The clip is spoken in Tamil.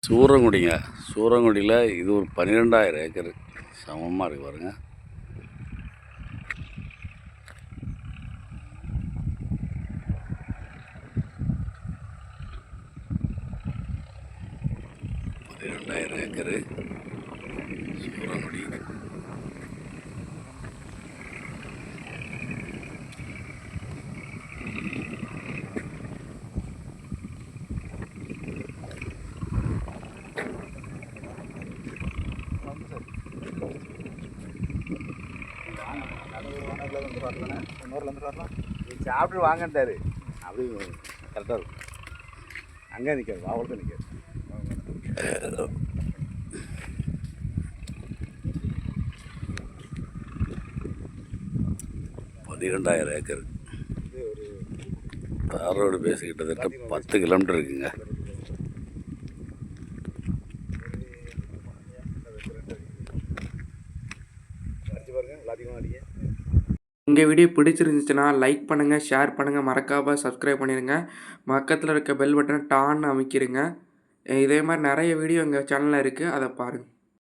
சூரங்குடிங்க. சூரங்குடியில் இது ஒரு 12,000 ஏக்கர் சமமாக இருக்குது பாருங்க. ஏக்கரு சூரங்குடி. சாப்பிட்டு வாங்கட்டாரு அப்படி கரெக்டாக இருக்கும். அங்கே நிற்காது, வாவல் நிற்காது. 12,000 ஏக்கர். தார் ரோடு பேசி கிட்டத்தட்ட 10 கிலோமீட்டர் இருக்குங்க. எங்கள் வீடியோ பிடிச்சிருந்துச்சுன்னா லைக் பண்ணுங்கள், ஷேர் பண்ணுங்கள், மறக்காமல் சப்ஸ்கிரைப் பண்ணிடுங்க. பக்கத்தில் இருக்க பெல் பட்டனை டான்னு அமைக்கிடுங்க. இதே மாதிரி நிறைய வீடியோ எங்கள் சேனலில் இருக்குது, அதை பாருங்கள்.